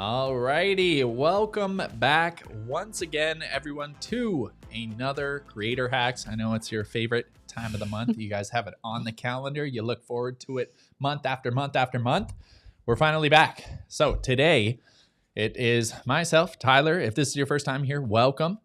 Alrighty, welcome back once again, everyone, to another Creator Hacks. I know it's your favorite time of the month. You guys have it on the calendar. You look forward to it month after month after month. We're finally back. So today, it is myself, Tyler. If this is your first time here, welcome.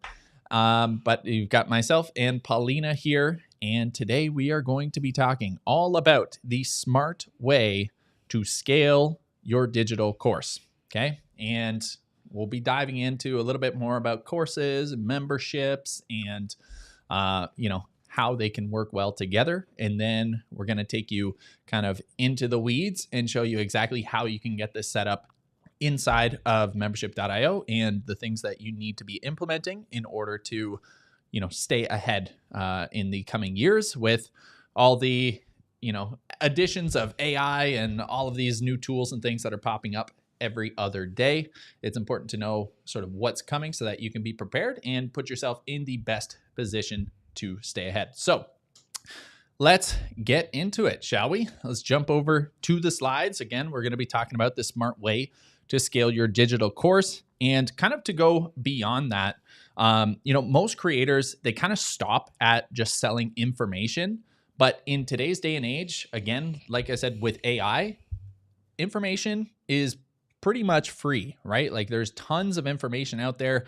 But you've got myself and Paulina here. And today we are going to be talking all about the smart way to scale your digital course. Okay. And we'll be diving into a little bit more about courses, memberships, and, how they can work well together. And then we're going to take you kind of into the weeds and show you exactly how you can get this set up inside of membership.io and the things that you need to be implementing in order to, stay ahead in the coming years with all the, additions of AI and all of these new tools and things that are popping up every other day. It's important to know sort of what's coming so that you can be prepared and put yourself in the best position to stay ahead. So let's get into it, shall we? Let's jump over to the slides. Again, we're going to be talking about the smart way to scale your digital course, and kind of to go beyond that. Most creators, they kind of stop at just selling information. But in today's day and age, again, like I said, with AI, information is pretty much free, right? Like there's tons of information out there.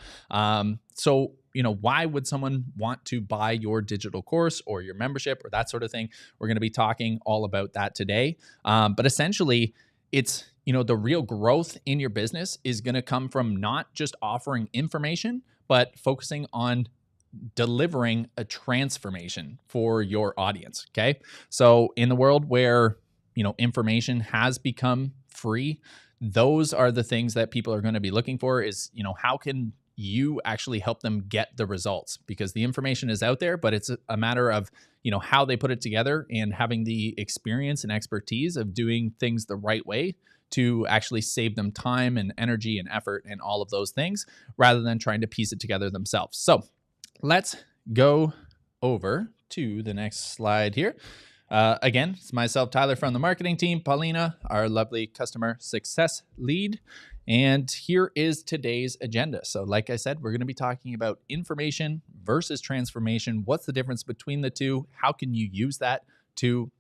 So why would someone want to buy your digital course or your membership or that sort of thing? We're going to be talking all about that today. But essentially, it's, the real growth in your business is going to come from not just offering information, but focusing on delivering a transformation for your audience. Okay. So in the world where, information has become free, those are the things that people are going to be looking for is, how can you actually help them get the results? Because the information is out there, but it's a matter of, how they put it together and having the experience and expertise of doing things the right way to actually save them time and energy and effort and all of those things rather than trying to piece it together themselves. So let's go over to the next slide here. Again, it's myself, Tyler, from the marketing team, Paulina, our lovely customer success lead. And here is today's agenda. So like I said, we're going to be talking about information versus transformation. What's the difference between the two? How can you use that to,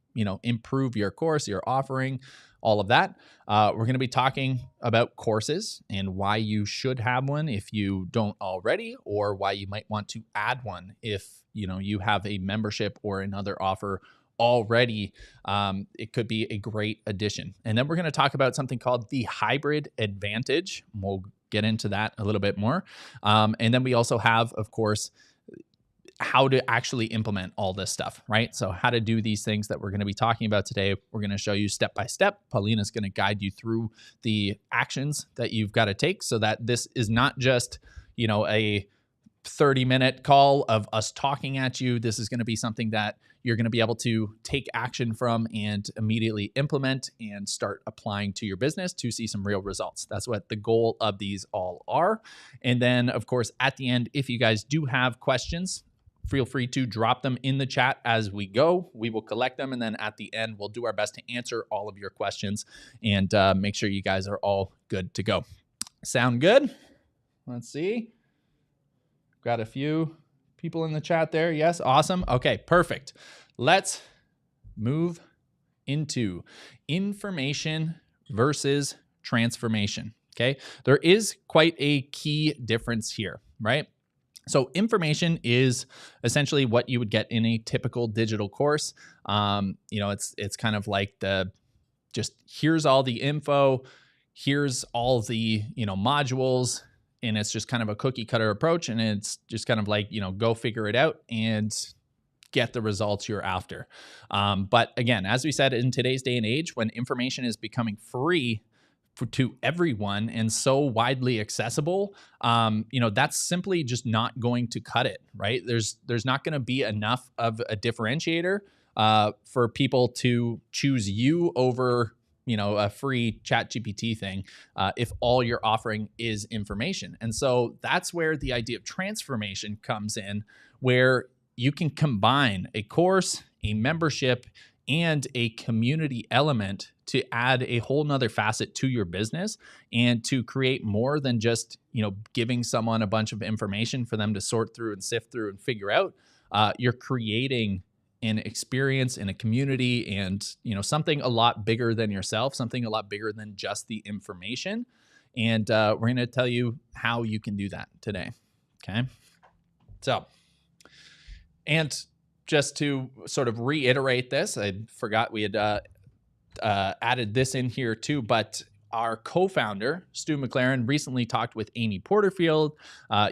improve your course, your offering, all of that. We're going to be talking about courses and why you should have one if you don't already, or why you might want to add one if, you have a membership or another offer already. It could be a great addition. And then we're going to talk about something called the hybrid advantage. We'll get into that a little bit more. And then we also have, of course, how to actually implement all this stuff, right? So how to do these things that we're going to be talking about today. We're going to show you step by step. Paulina's going to guide you through the actions that you've got to take so that this is not just, a 30-minute call of us talking at you. This is going to be something that you're going to be able to take action from and immediately implement and start applying to your business to see some real results. That's what the goal of these all are. And then, of course, at the end, if you guys do have questions, feel free to drop them in the chat as we go. We will collect them. And then at the end, we'll do our best to answer all of your questions and make sure you guys are all good to go. Sound good? Let's see. Got a few people in the chat there. Yes. Awesome. Okay, perfect. Let's move into information versus transformation. Okay. There is quite a key difference here, right? So information is essentially what you would get in a typical digital course. It's kind of like just here's all the info, here's all the, modules, and it's just kind of a cookie cutter approach. And it's just kind of like, go figure it out and get the results you're after. But again, as we said, in today's day and age, when information is becoming free to everyone and so widely accessible, that's simply just not going to cut it, right? There's not going to be enough of a differentiator for people to choose you over, a free ChatGPT thing if all you're offering is information. And so that's where the idea of transformation comes in, where you can combine a course, a membership, and a community element to add a whole nother facet to your business and to create more than just, giving someone a bunch of information for them to sort through and sift through and figure out. You're creating an experience in a community and, something a lot bigger than yourself, something a lot bigger than just the information. And we're going to tell you how you can do that today. Okay. So, and just to sort of reiterate this, I forgot we had added this in here too, but our co-founder, Stu McLaren, recently talked with Amy Porterfield.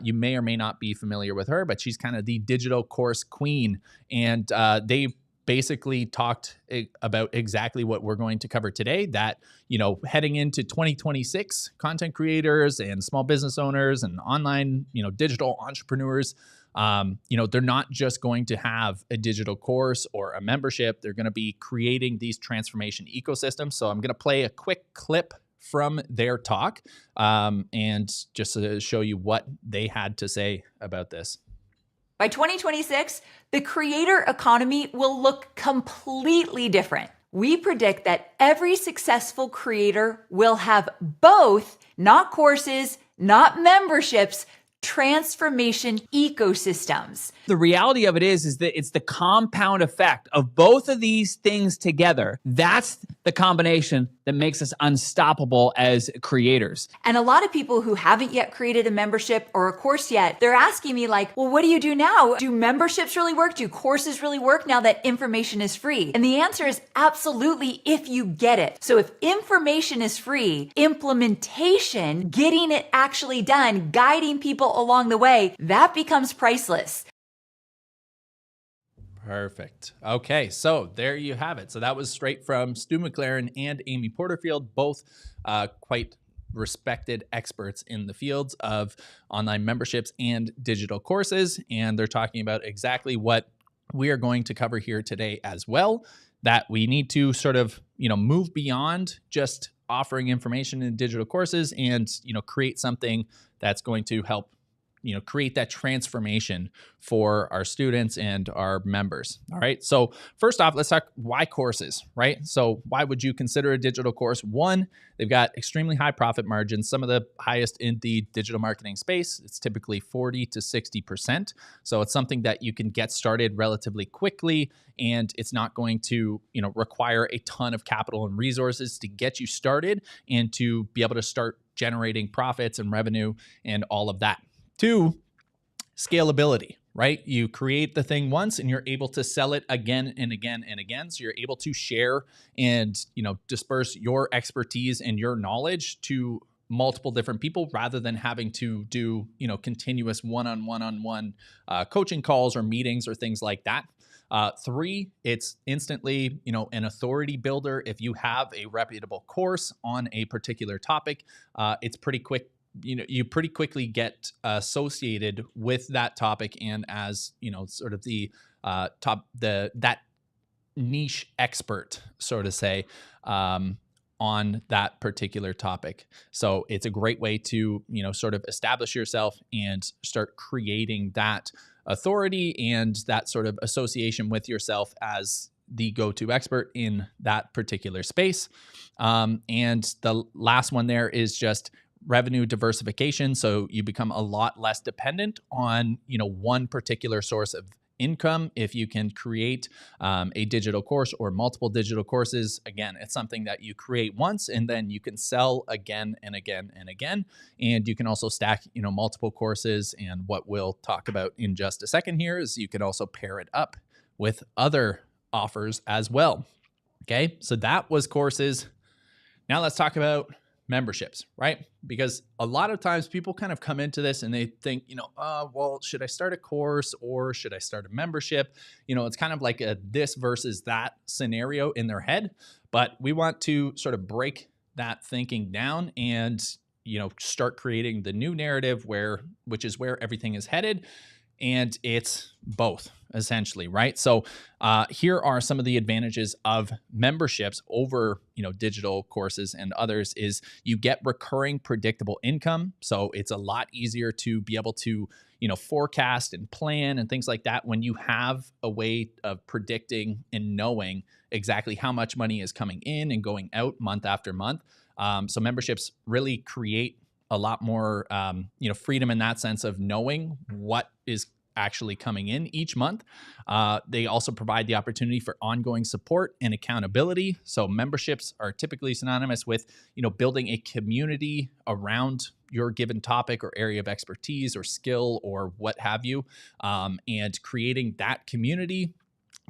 You may or may not be familiar with her, but she's kind of the digital course queen. And they basically talked about exactly what we're going to cover today, that, heading into 2026, content creators and small business owners and online, digital entrepreneurs, they're not just going to have a digital course or a membership. They're going to be creating these transformation ecosystems. So I'm going to play a quick clip from their talk and just to show you what they had to say about this. By 2026, the creator economy will look completely different. We predict that every successful creator will have both, not courses, not memberships, transformation ecosystems. The reality of it is that it's the compound effect of both of these things together. That's the combination that makes us unstoppable as creators. And a lot of people who haven't yet created a membership or a course yet, they're asking me like, well, what do you do now? Do memberships really work? Do courses really work now that information is free? And the answer is absolutely, if you get it. So if information is free, implementation, getting it actually done, guiding people along the way, that becomes priceless. Perfect. Okay, so there you have it. So that was straight from Stu McLaren and Amy Porterfield, both quite respected experts in the fields of online memberships and digital courses. And they're talking about exactly what we are going to cover here today as well, that we need to sort of, move beyond just offering information in digital courses and, create something that's going to help create that transformation for our students and our members. All right. So first off, let's talk why courses, right? So why would you consider a digital course? One, they've got extremely high profit margins, some of the highest in the digital marketing space. It's typically 40 to 60%. So it's something that you can get started relatively quickly, and it's not going to, require a ton of capital and resources to get you started and to be able to start generating profits and revenue and all of that. Two, scalability, right? You create the thing once and you're able to sell it again and again and again. So you're able to share and, disperse your expertise and your knowledge to multiple different people rather than having to do, continuous one-on-one coaching calls or meetings or things like that. Three, it's instantly, an authority builder. If you have a reputable course on a particular topic, it's pretty quick. You pretty quickly get associated with that topic, and as sort of the that niche expert, so to say, on that particular topic. So it's a great way to sort of establish yourself and start creating that authority and that sort of association with yourself as the go-to expert in that particular space. And the last one there is just revenue diversification. So you become a lot less dependent on, one particular source of income. If you can create a digital course or multiple digital courses, again, it's something that you create once and then you can sell again and again and again. And you can also stack, multiple courses. And what we'll talk about in just a second here is you can also pair it up with other offers as well. Okay, so that was courses. Now let's talk about memberships, right? Because a lot of times people kind of come into this and they think, well, should I start a course or should I start a membership? It's kind of like a this versus that scenario in their head. But we want to sort of break that thinking down and, start creating the new narrative which is where everything is headed. And it's both, essentially, right? So here are some of the advantages of memberships over, digital courses and others is you get recurring predictable income. So it's a lot easier to be able to, forecast and plan and things like that, when you have a way of predicting and knowing exactly how much money is coming in and going out month after month. So memberships really create a lot more, freedom in that sense of knowing what is actually coming in each month. They also provide the opportunity for ongoing support and accountability. So memberships are typically synonymous with, building a community around your given topic or area of expertise or skill or what have you. And creating that community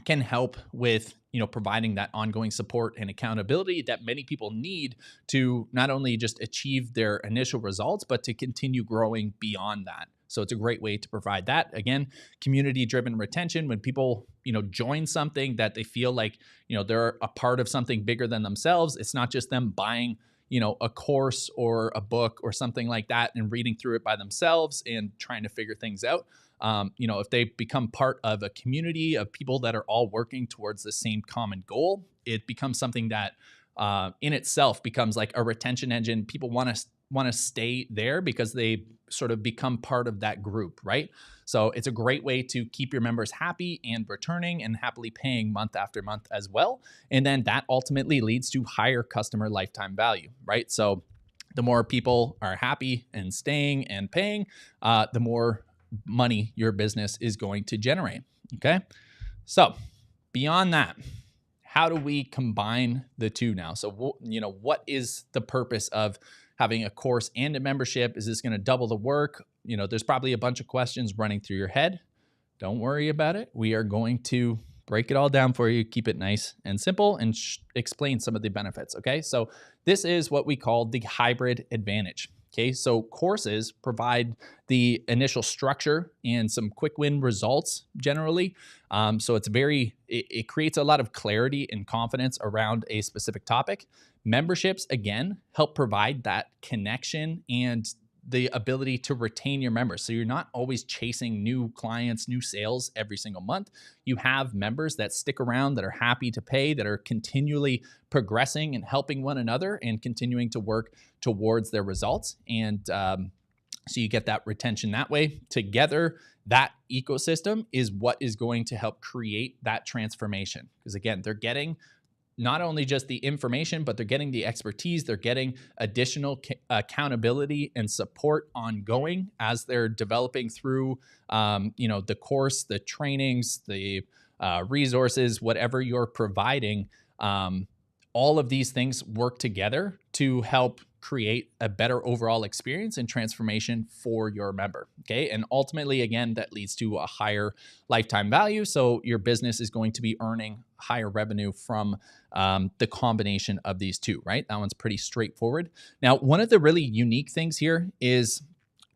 can help with providing that ongoing support and accountability that many people need to not only just achieve their initial results, but to continue growing beyond that. So it's a great way to provide that. Again, community-driven retention, when people join something that they feel like they're a part of something bigger than themselves. It's not just them buying a course or a book or something like that and reading through it by themselves and trying to figure things out. If they become part of a community of people that are all working towards the same common goal, it becomes something that in itself becomes like a retention engine. People want to stay there because they sort of become part of that group, right? So it's a great way to keep your members happy and returning and happily paying month after month as well. And then that ultimately leads to higher customer lifetime value, right? So the more people are happy and staying and paying, the more money your business is going to generate. Okay. So beyond that, how do we combine the two now? So, what is the purpose of having a course and a membership? Is this going to double the work? There's probably a bunch of questions running through your head. Don't worry about it. We are going to break it all down for you, keep it nice and simple, and explain some of the benefits. Okay. So this is what we call the hybrid advantage. Okay, so courses provide the initial structure and some quick win results generally. So it creates a lot of clarity and confidence around a specific topic. Memberships, again, help provide that connection and the ability to retain your members. So you're not always chasing new clients, new sales every single month. You have members that stick around, that are happy to pay, that are continually progressing and helping one another and continuing to work towards their results. And so you get that retention that way. Together, that ecosystem is what is going to help create that transformation. Because again, they're getting not only just the information, but they're getting the expertise, they're getting additional accountability and support ongoing as they're developing through, the course, the trainings, the resources, whatever you're providing. All of these things work together to help create a better overall experience and transformation for your member. Okay. And ultimately, again, that leads to a higher lifetime value. So your business is going to be earning higher revenue from the combination of these two, right? That one's pretty straightforward. Now, one of the really unique things here is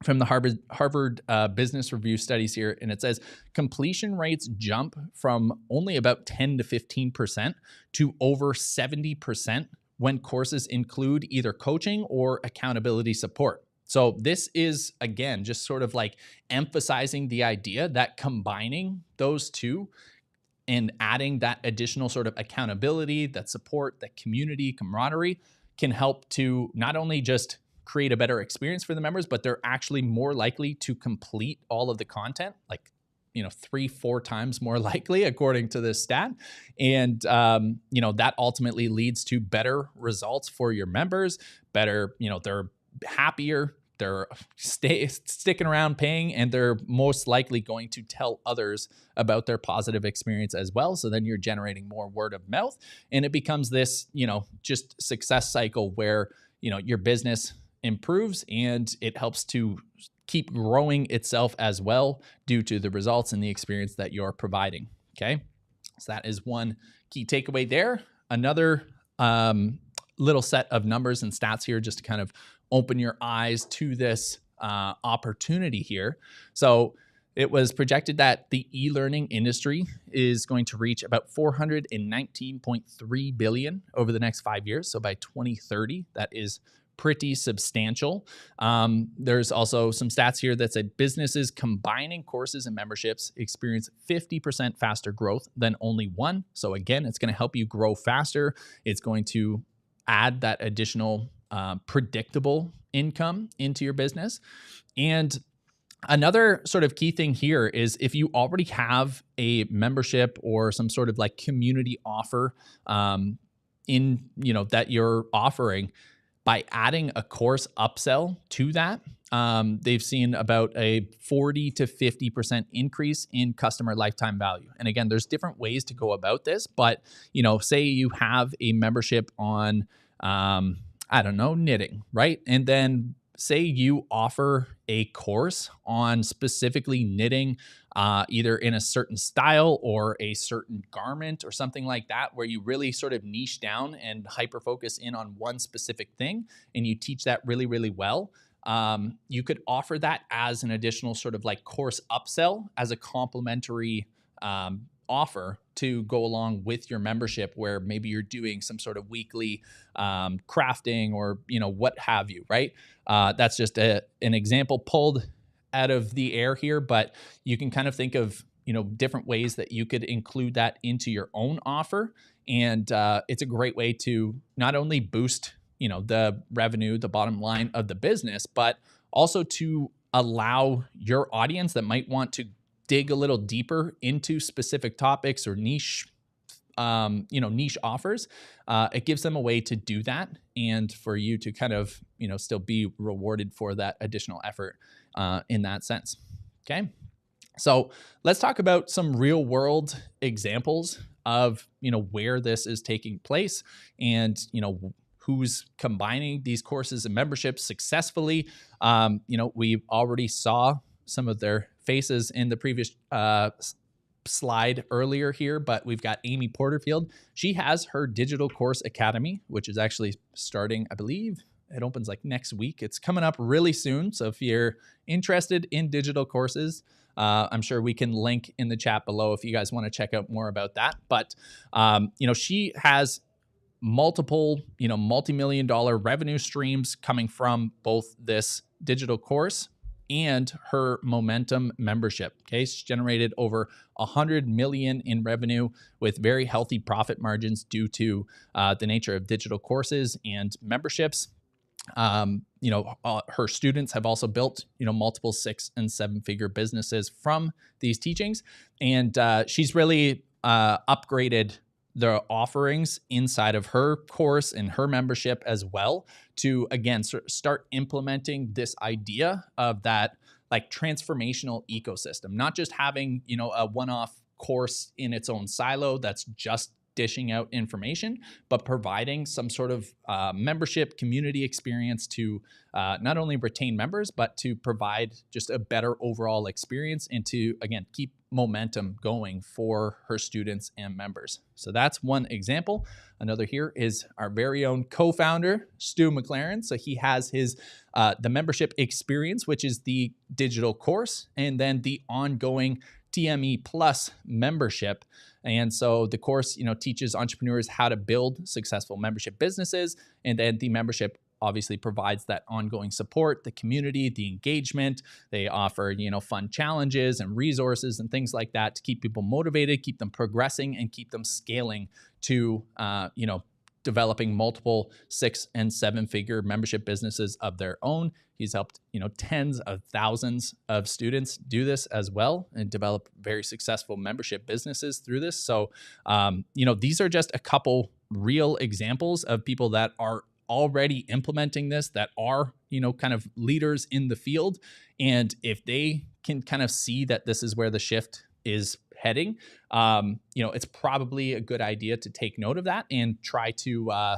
from the Harvard Business Review studies here, and it says completion rates jump from only about 10 to 15% to over 70% when courses include either coaching or accountability support. So this is, again, just sort of like emphasizing the idea that combining those two and adding that additional sort of accountability, that support, that community camaraderie can help to not only just create a better experience for the members, but they're actually more likely to complete all of the content, like 3-4 times more likely, according to this stat. And, that ultimately leads to better results for your members, better, they're happier, they're sticking around paying, and they're most likely going to tell others about their positive experience as well. So then you're generating more word of mouth, and it becomes this, just success cycle where, your business improves and it helps to keep growing itself as well due to the results and the experience that you're providing. Okay. So that is one key takeaway there. Another little set of numbers and stats here just to kind of open your eyes to this opportunity here. So it was projected that the e-learning industry is going to reach about $419.3 billion over the next 5 years. So by 2030, that is pretty substantial. There's also some stats here that said businesses combining courses and memberships experience 50% faster growth than only one. So again, it's going to help you grow faster. It's going to add that additional predictable income into your business. And Another sort of key thing here is if you already have a membership or some sort of like community offer that you're offering, by adding a course upsell to that, they've seen about a 40 to 50% increase in customer lifetime value. And again, there's different ways to go about this, but say you have a membership on, I don't know, knitting, right? And then say you offer a course on specifically knitting, either in a certain style or a certain garment or something like that, where you really sort of niche down and hyper focus in on one specific thing, and you teach that really, really well. You could offer that as an additional sort of like course upsell as a complimentary offer to go along with your membership, where maybe you're doing some sort of weekly crafting or what have you, right? That's just an example pulled out of the air here, but you can kind of think of different ways that you could include that into your own offer, and it's a great way to not only boost the revenue, the bottom line of the business, but also to allow your audience that might want to dig a little deeper into specific topics or niche offers. It gives them a way to do that, and for you to kind of still be rewarded for that additional effort in that sense. Okay, so let's talk about some real world examples of where this is taking place, and who's combining these courses and memberships successfully. We already saw some of their faces in the previous slide earlier here, but we've got Amy Porterfield. She has her Digital Course Academy, which is actually starting, I believe it opens like next week. It's coming up really soon. So if you're interested in digital courses, I'm sure we can link in the chat below if you guys want to check out more about that. But, she has multiple, multi-million-dollar revenue streams coming from both this digital course and her Momentum membership. Okay, she's generated over $100 million in revenue with very healthy profit margins due to the nature of digital courses and memberships. Her students have also built, multiple 6- and 7-figure businesses from these teachings, and she's really upgraded the offerings inside of her course and her membership as well to, again, start implementing this idea of that like transformational ecosystem, not just having, a one-off course in its own silo that's just dishing out information, but providing some sort of membership community experience to not only retain members, but to provide just a better overall experience and to, again, keep momentum going for her students and members. So that's one example. Another here is our very own co-founder, Stu McLaren. So he has his the membership experience, which is the digital course, and then the ongoing TME Plus membership. And so the course, teaches entrepreneurs how to build successful membership businesses. And then the membership obviously provides that ongoing support, the community, the engagement. They offer, fun challenges and resources and things like that to keep people motivated, keep them progressing, and keep them scaling to, developing multiple 6- and 7-figure membership businesses of their own. He's helped, tens of thousands of students do this as well and develop very successful membership businesses through this. So, these are just a couple real examples of people that are already implementing this, that are, kind of leaders in the field. And if they can kind of see that this is where the shift is heading, it's probably a good idea to take note of that and try to,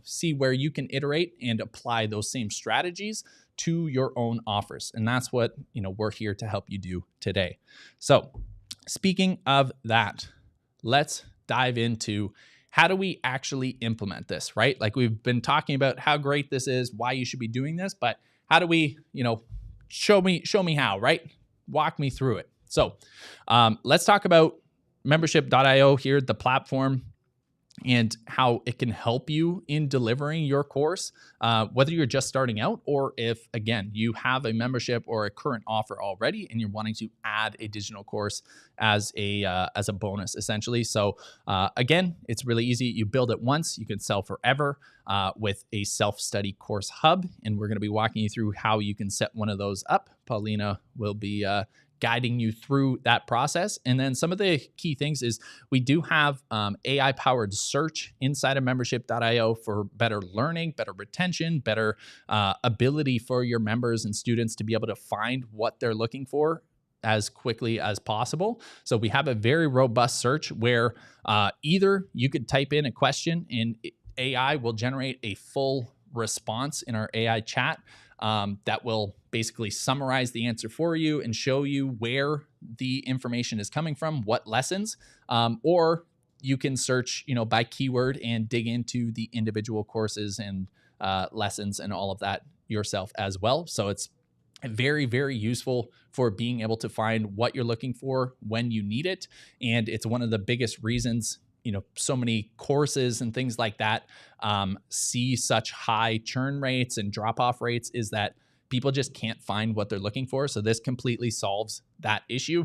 see where you can iterate and apply those same strategies to your own offers. And that's what, we're here to help you do today. So speaking of that, let's dive into how do we actually implement this, right? Like we've been talking about how great this is, why you should be doing this, but how do we, show me how, right? Walk me through it. So let's talk about membership.io here, the platform. and how it can help you in delivering your course, whether you're just starting out or if, again, you have a membership or a current offer already and you're wanting to add a digital course as a bonus, essentially. So again, it's really easy. You build it once, you can sell forever with a self-study course hub, and we're going to be walking you through how you can set one of those up. Paulina will be guiding you through that process. And then some of the key things is we do have AI powered search inside of membership.io for better learning, better retention, better ability for your members and students to be able to find what they're looking for as quickly as possible. So we have a very robust search where either you could type in a question and AI will generate a full response in our AI chat that will basically summarize the answer for you and show you where the information is coming from, what lessons, or you can search, by keyword and dig into the individual courses and lessons and all of that yourself as well. So it's very, very useful for being able to find what you're looking for when you need it. And it's one of the biggest reasons so many courses and things like that see such high churn rates and drop-off rates, is that people just can't find what they're looking for. So this completely solves that issue.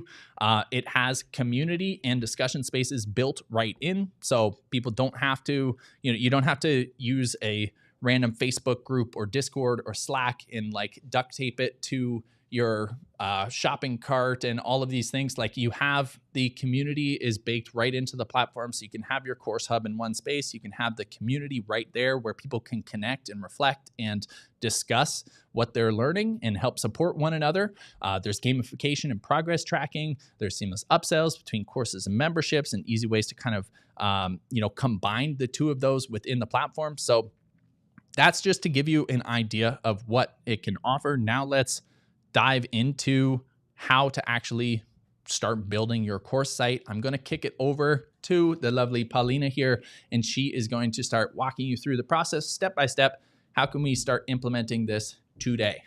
It has community and discussion spaces built right in. So people don't have to, you don't have to use a random Facebook group or Discord or Slack and duct tape it to your shopping cart and all of these things. You have the community is baked right into the platform. So you can have your course hub in one space. You can have the community right there where people can connect and reflect and discuss what they're learning and help support one another. There's gamification and progress tracking. There's seamless upsells between courses and memberships and easy ways to kind of, combine the two of those within the platform. So that's just to give you an idea of what it can offer. Now let's dive into how to actually start building your course site. I'm going to kick it over to the lovely Paulina here, and she is going to start walking you through the process step by step. How can we start implementing this today?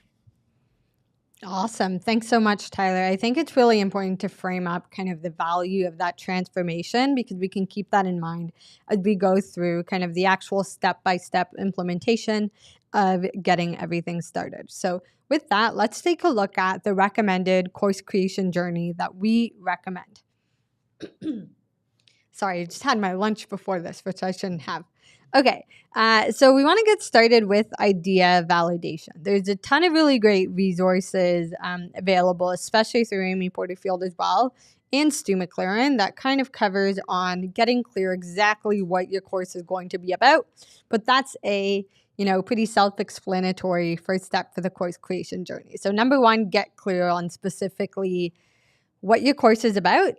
Awesome. Thanks so much, Tyler. I think it's really important to frame up kind of the value of that transformation, because we can keep that in mind as we go through kind of the actual step-by-step implementation of getting everything started. So with that, let's take a look at the recommended course creation journey that we recommend. Sorry, I just had my lunch before this, which I shouldn't have. Okay, so we want to get started with idea validation. There's a ton of really great resources available, especially through Amy Porterfield as well, and Stu McLaren, that kind of covers on getting clear exactly what your course is going to be about. But that's a pretty self-explanatory first step for the course creation journey. So number one, get clear on specifically what your course is about.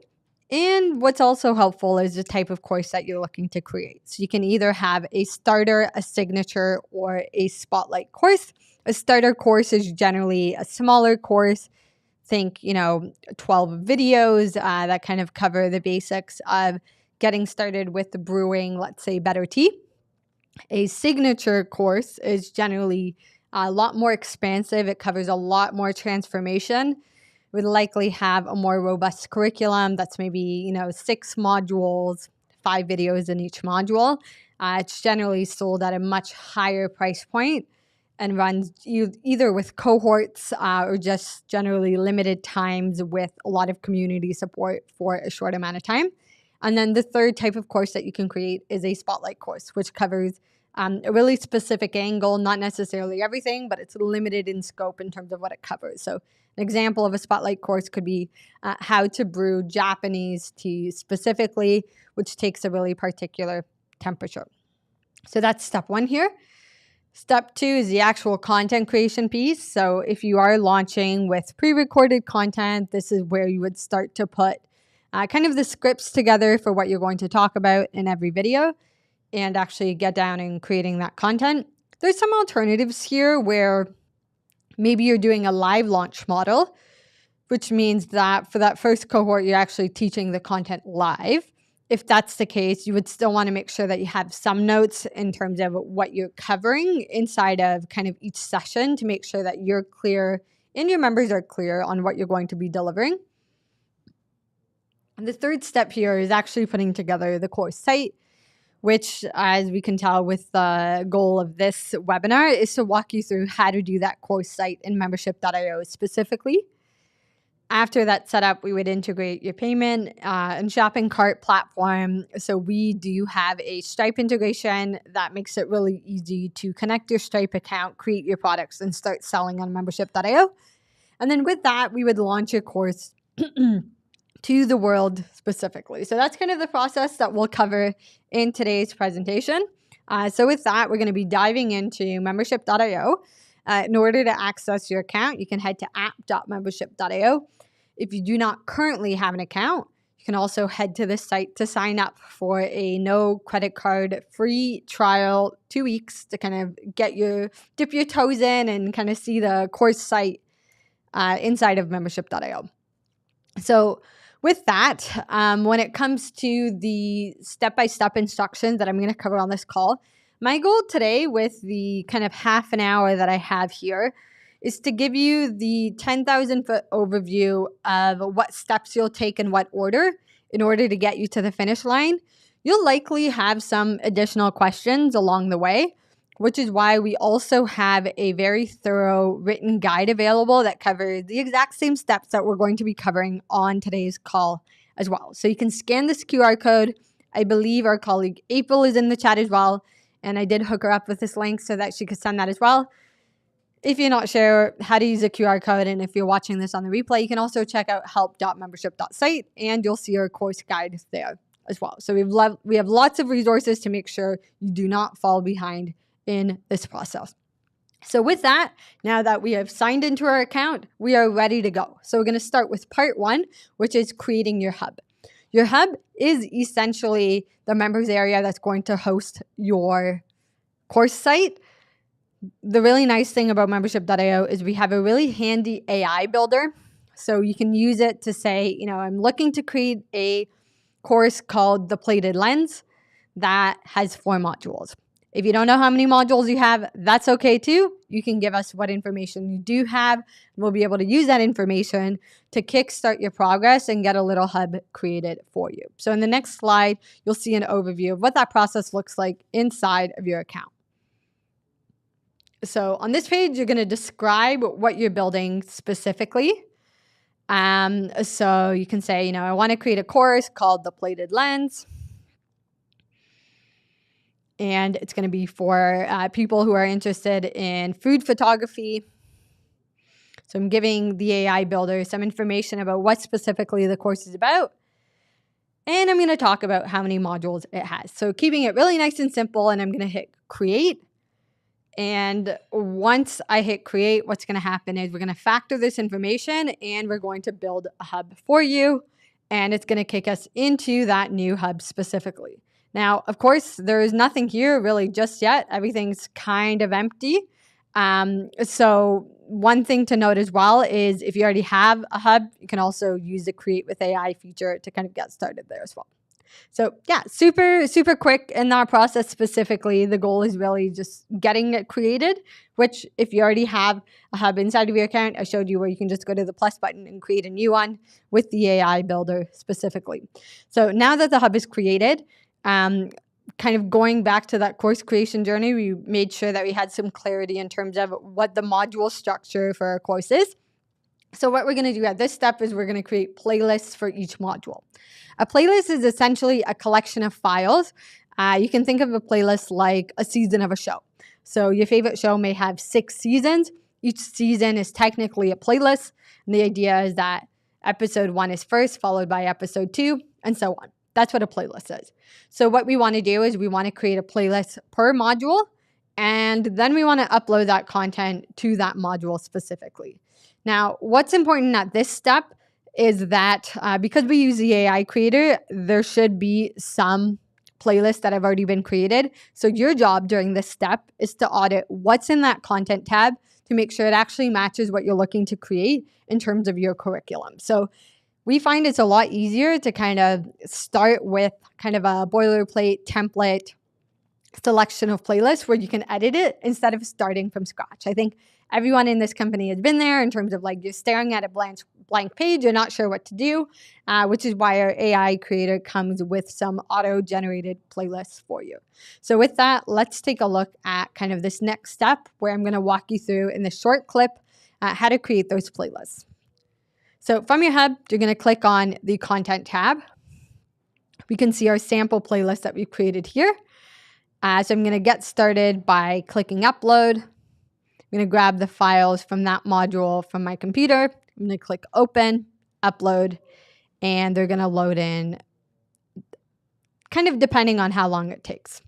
And what's also helpful is the type of course that you're looking to create. So you can either have a starter, a signature, or a spotlight course. A starter course is generally a smaller course. Think, 12 videos that kind of cover the basics of getting started with the brewing, let's say, better tea. A signature course is generally a lot more expansive. It covers a lot more transformation. Would likely have a more robust curriculum that's maybe 6 modules, 5 videos in each module. It's generally sold at a much higher price point and runs either with cohorts or just generally limited times with a lot of community support for a short amount of time. And then the third type of course that you can create is a spotlight course, which covers a really specific angle, not necessarily everything, but it's limited in scope in terms of what it covers. So an example of a spotlight course could be how to brew Japanese tea specifically, which takes a really particular temperature. So that's step one here. Step two is the actual content creation piece. So if you are launching with pre-recorded content, this is where you would start to put kind of the scripts together for what you're going to talk about in every video and actually get down and creating that content. There's some alternatives here where maybe you're doing a live launch model, which means that for that first cohort, you're actually teaching the content live. If that's the case, you would still want to make sure that you have some notes in terms of what you're covering inside of kind of each session to make sure that you're clear and your members are clear on what you're going to be delivering. And the third step here is actually putting together the course site, which, as we can tell with the goal of this webinar, is to walk you through how to do that course site in membership.io specifically. After that setup, we would integrate your payment and shopping cart platform. So we do have a Stripe integration that makes it really easy to connect your Stripe account, create your products, and start selling on membership.io. And then with that, we would launch your course to the world specifically. So that's kind of the process that we'll cover in today's presentation. So with that, we're going to be diving into membership.io. In order to access your account, you can head to app.membership.io. If you do not currently have an account, you can also head to this site to sign up for a no credit card free trial, 2 weeks, to kind of dip your toes in and kind of see the course site inside of membership.io. So with that, when it comes to the step-by-step instructions that I'm going to cover on this call, my goal today with the kind of half an hour that I have here is to give you the 10,000-foot overview of what steps you'll take in what order in order to get you to the finish line. You'll likely have some additional questions along the way, which is why we also have a very thorough written guide available that covers the exact same steps that we're going to be covering on today's call as well. So you can scan this QR code. I believe our colleague April is in the chat as well, and I did hook her up with this link so that she could send that as well. If you're not sure how to use a QR code, and if you're watching this on the replay, you can also check out help.membership.site, and you'll see our course guide there as well. So we have lots of resources to make sure you do not fall behind in this process. So with that, now that we have signed into our account, we are ready to go. So we're going to start with part 1, which is creating your hub. Your hub is essentially the members area that's going to host your course site. The really nice thing about membership.io is we have a really handy AI builder. So you can use it to say, I'm looking to create a course called The Plated Lens that has 4 modules. If you don't know how many modules you have, that's okay too. You can give us what information you do have, and we'll be able to use that information to kickstart your progress and get a little hub created for you. So in the next slide, you'll see an overview of what that process looks like inside of your account. So on this page, you're going to describe what you're building specifically. So you can say, I want to create a course called The Plated Lens. And it's going to be for people who are interested in food photography. So I'm giving the AI builder some information about what specifically the course is about. And I'm going to talk about how many modules it has. So keeping it really nice and simple, and I'm going to hit create. And once I hit create, what's going to happen is we're going to factor this information and we're going to build a hub for you. And it's going to kick us into that new hub specifically. Now, of course, there is nothing here really just yet. Everything's kind of empty. So one thing to note as well is if you already have a hub, you can also use the Create with AI feature to kind of get started there as well. So yeah, super, super quick in that process specifically. The goal is really just getting it created, which if you already have a hub inside of your account, I showed you where you can just go to the plus button and create a new one with the AI builder specifically. So now that the hub is created, kind of going back to that course creation journey, we made sure that we had some clarity in terms of what the module structure for our course is. So what we're going to do at this step is we're going to create playlists for each module. A playlist is essentially a collection of files. You can think of a playlist like a season of a show. So your favorite show may have 6 seasons. Each season is technically a playlist. And the idea is that episode 1 is first, followed by episode 2, and so on. That's what a playlist is. So what we want to do is we want to create a playlist per module, and then we want to upload that content to that module specifically. Now, what's important at this step is that because we use the AI creator, there should be some playlists that have already been created. So your job during this step is to audit what's in that content tab to make sure it actually matches what you're looking to create in terms of your curriculum. So we find it's a lot easier to kind of start with kind of a boilerplate template selection of playlists where you can edit it instead of starting from scratch. I think everyone in this company has been there in terms of like you're staring at a blank page, you're not sure what to do, which is why our AI creator comes with some auto-generated playlists for you. So with that, let's take a look at kind of this next step where I'm going to walk you through in this short clip how to create those playlists. So from your hub, you're going to click on the content tab. We can see our sample playlist that we've created here. So I'm going to get started by clicking upload. I'm going to grab the files from that module from my computer. I'm going to click open, upload, and they're going to load in kind of depending on how long it takes.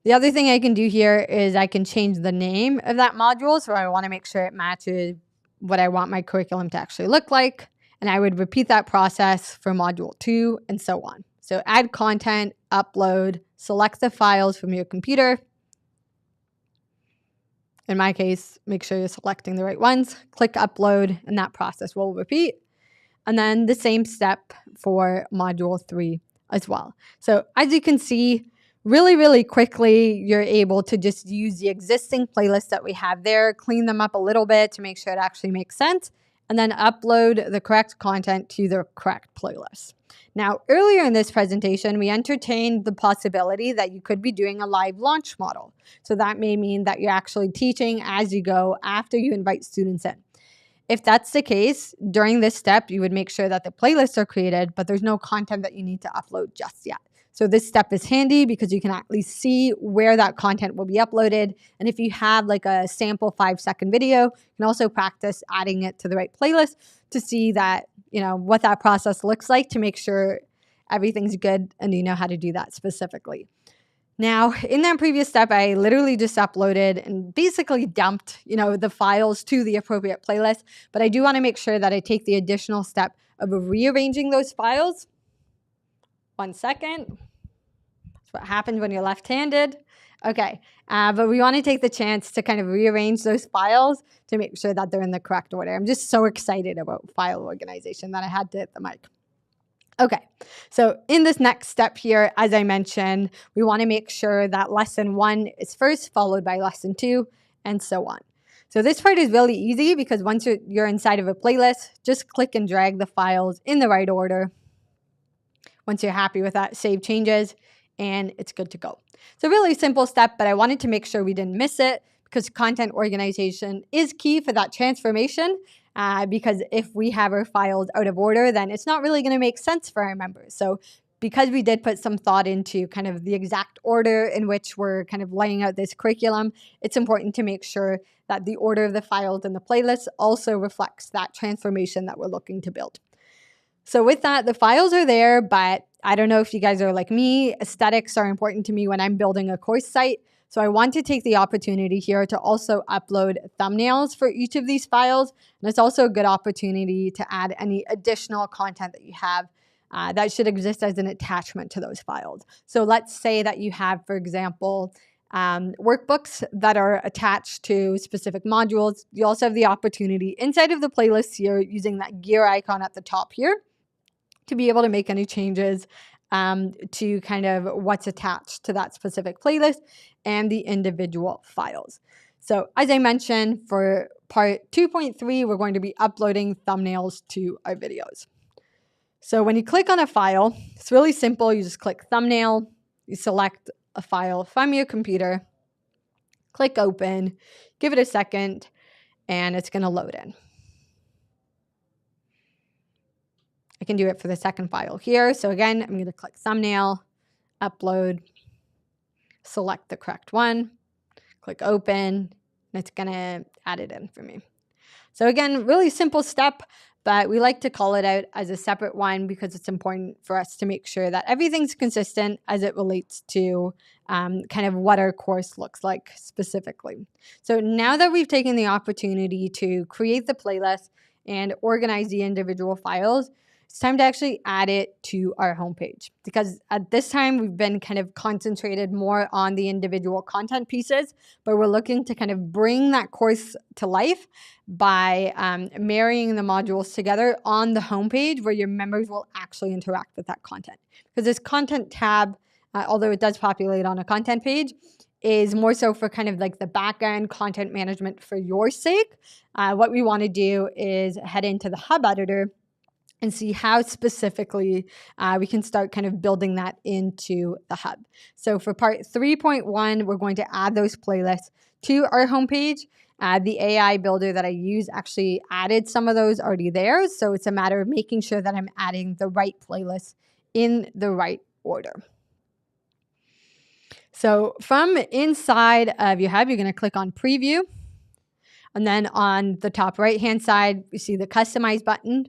The other thing I can do here is I can change the name of that module. So I want to make sure it matches what I want my curriculum to actually look like. And I would repeat that process for module 2 and so on. So add content, upload, select the files from your computer. In my case, make sure you're selecting the right ones. Click upload, and that process will repeat. And then the same step for module 3 as well. So as you can see, really quickly, you're able to just use the existing playlists that we have there, clean them up a little bit to make sure it actually makes sense, and then upload the correct content to the correct playlist. Now, earlier in this presentation, we entertained the possibility that you could be doing a live launch model. So that may mean that you're actually teaching as you go after you invite students in. If that's the case, during this step, you would make sure that the playlists are created, but there's no content that you need to upload just yet. So this step is handy because you can at least see where that content will be uploaded. And if you have like a sample 5-second video, you can also practice adding it to the right playlist to see that, what that process looks like to make sure everything's good and you know how to do that specifically. Now, in that previous step, I literally just uploaded and basically dumped, the files to the appropriate playlist. But I do want to make sure that I take the additional step of rearranging those files. 1 second. That's what happens when you're left-handed. Okay, but we want to take the chance to kind of rearrange those files to make sure that they're in the correct order. I'm just so excited about file organization that I had to hit the mic. Okay, so in this next step here, as I mentioned, we want to make sure that lesson 1 is first, followed by lesson 2, and so on. So this part is really easy because once you're inside of a playlist, just click and drag the files in the right order. Once you're happy with that, save changes, and it's good to go. It's a really simple step, but I wanted to make sure we didn't miss it because content organization is key for that transformation. Because if we have our files out of order, then it's not really going to make sense for our members. So because we did put some thought into kind of the exact order in which we're kind of laying out this curriculum, it's important to make sure that the order of the files in the playlist also reflects that transformation that we're looking to build. So with that, the files are there, but I don't know if you guys are like me. Aesthetics are important to me when I'm building a course site. So I want to take the opportunity here to also upload thumbnails for each of these files. And it's also a good opportunity to add any additional content that you have that should exist as an attachment to those files. So let's say that you have, for example, workbooks that are attached to specific modules. You also have the opportunity inside of the playlist here using that gear icon at the top here to be able to make any changes to kind of what's attached to that specific playlist and the individual files. So as I mentioned, for part 2.3, we're going to be uploading thumbnails to our videos. So when you click on a file, it's really simple. You just click thumbnail, you select a file from your computer, click open, give it a second, and it's going to load in. I can do it for the second file here. So again, I'm going to click thumbnail, upload, select the correct one, click open, and it's going to add it in for me. So again, really simple step, but we like to call it out as a separate one because it's important for us to make sure that everything's consistent as it relates to kind of what our course looks like specifically. So now that we've taken the opportunity to create the playlist and organize the individual files, it's time to actually add it to our homepage, because at this time we've been kind of concentrated more on the individual content pieces, but we're looking to kind of bring that course to life by marrying the modules together on the homepage where your members will actually interact with that content. Because this content tab, although it does populate on a content page, is more so for kind of like the back end content management for your sake. What we want to do is head into the Hub editor and see how specifically we can start kind of building that into the Hub. So for part 3.1, we're going to add those playlists to our homepage. The AI builder that I use actually added some of those already there. So it's a matter of making sure that I'm adding the right playlists in the right order. So from inside of your Hub, you're going to click on Preview. And then on the top right-hand side, you see the Customize button.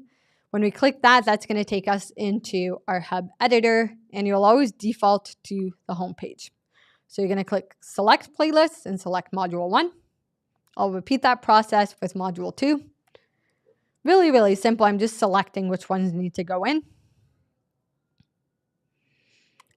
When we click that, that's going to take us into our Hub editor, and you'll always default to the home page. So you're going to click Select Playlists and select Module 1. I'll repeat that process with Module 2. Really, really simple. I'm just selecting which ones need to go in.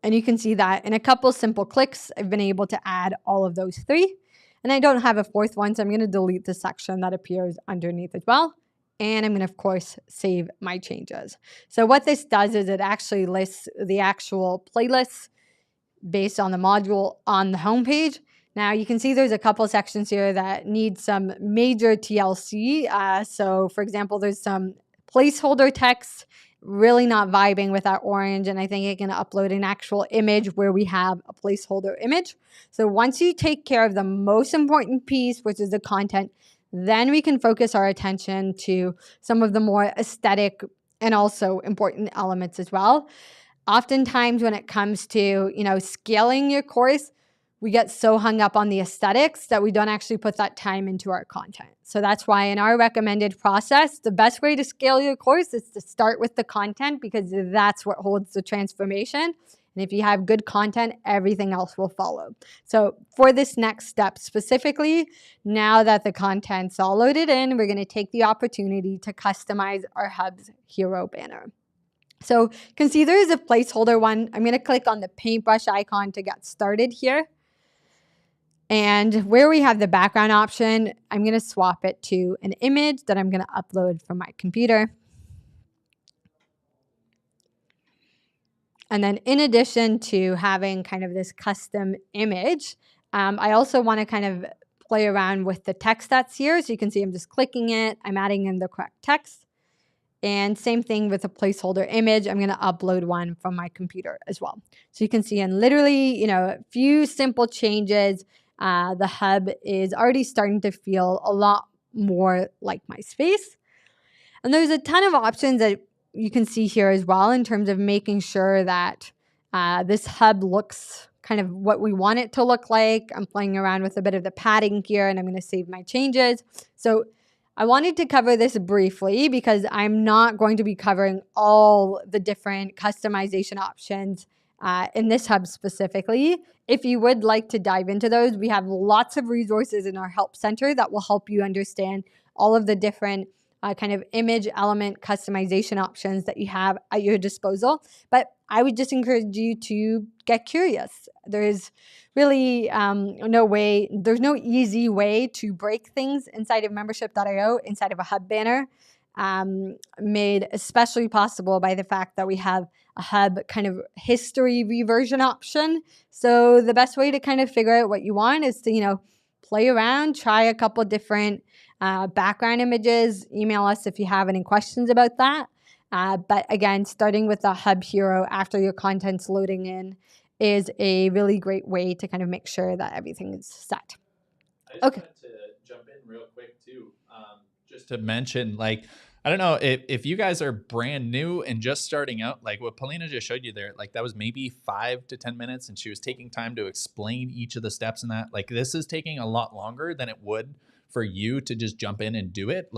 And you can see that in a couple simple clicks, I've been able to add all of those 3. And I don't have a 4th one, so I'm going to delete the section that appears underneath as well. And I'm going to, of course, save my changes. So what this does is it actually lists the actual playlists based on the module on the homepage. Now, you can see there's a couple sections here that need some major TLC. So, for example, there's some placeholder text really not vibing with that orange, and I think it can upload an actual image where we have a placeholder image. So once you take care of the most important piece, which is the content, then we can focus our attention to some of the more aesthetic and also important elements as well. Oftentimes when it comes to, scaling your course, we get so hung up on the aesthetics that we don't actually put that time into our content. So that's why in our recommended process, the best way to scale your course is to start with the content, because that's what holds the transformation. And if you have good content, everything else will follow. So for this next step specifically, now that the content's all loaded in, we're going to take the opportunity to customize our Hub's hero banner. So you can see there is a placeholder one. I'm going to click on the paintbrush icon to get started here. And where we have the background option, I'm going to swap it to an image that I'm going to upload from my computer. And then in addition to having kind of this custom image, I also want to kind of play around with the text that's here. So you can see I'm just clicking it. I'm adding in the correct text. And same thing with a placeholder image. I'm going to upload one from my computer as well. So you can see in literally, a few simple changes, the Hub is already starting to feel a lot more like my space. And there's a ton of options that you can see here as well in terms of making sure that this Hub looks kind of what we want it to look like. I'm playing around with a bit of the padding here, and I'm going to save my changes. So I wanted to cover this briefly because I'm not going to be covering all the different customization options in this Hub specifically. If you would like to dive into those, we have lots of resources in our Help Center that will help you understand all of the different kind of image element customization options that you have at your disposal. But I would just encourage you to get curious. There's really there's no easy way to break things inside of membership.io, inside of a Hub banner, made especially possible by the fact that we have a Hub kind of history reversion option. So the best way to kind of figure out what you want is to, play around, try a couple different background images. Email us if you have any questions about that. But again, starting with the Hub hero after your content's loading in is a really great way to kind of make sure that everything is set. I just wanted to jump in real quick too, just to mention, I don't know if you guys are brand new and just starting out, like what Paulina just showed you there, that was maybe 5 to 10 minutes, and she was taking time to explain each of the steps in that. This is taking a lot longer than it would for you to just jump in and do it.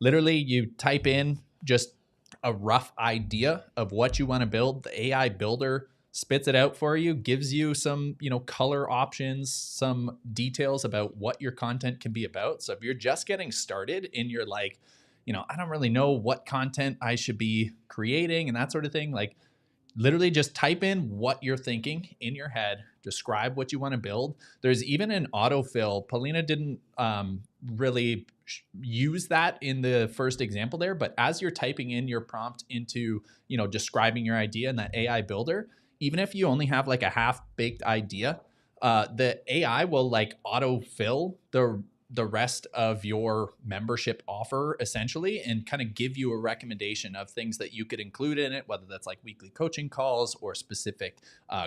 Literally, you type in just a rough idea of what you want to build. The AI builder spits it out for you, gives you some, color options, some details about what your content can be about. So if you're just getting started and you're I don't really know what content I should be creating and that sort of thing, literally just type in what you're thinking in your head, describe what you want to build. There's even an autofill. Paulina didn't really use that in the first example there, but as you're typing in your prompt into, describing your idea in that AI builder, even if you only have a half-baked idea, the AI will like autofill the rest of your membership offer essentially, and kind of give you a recommendation of things that you could include in it, whether that's like weekly coaching calls or specific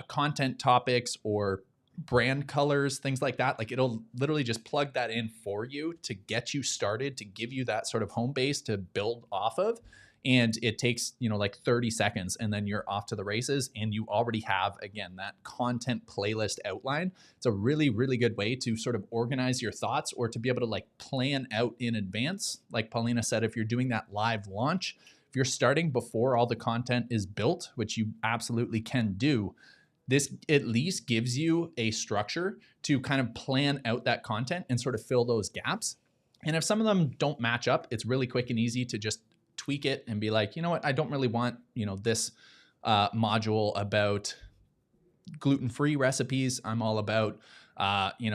content topics or brand colors, things like that. Like it'll literally just plug that in for you to get you started, to give you that sort of home base to build off of. And it takes, like 30 seconds, and then you're off to the races, and you already have, again, that content playlist outline. It's a really, really good way to sort of organize your thoughts, or to be able to like plan out in advance. Like Paulina said, if you're doing that live launch, if you're starting before all the content is built, which you absolutely can do, this at least gives you a structure to kind of plan out that content and sort of fill those gaps. And if some of them don't match up, it's really quick and easy to just tweak it and be like, you know what, I don't really want, this module about gluten-free recipes. I'm all about,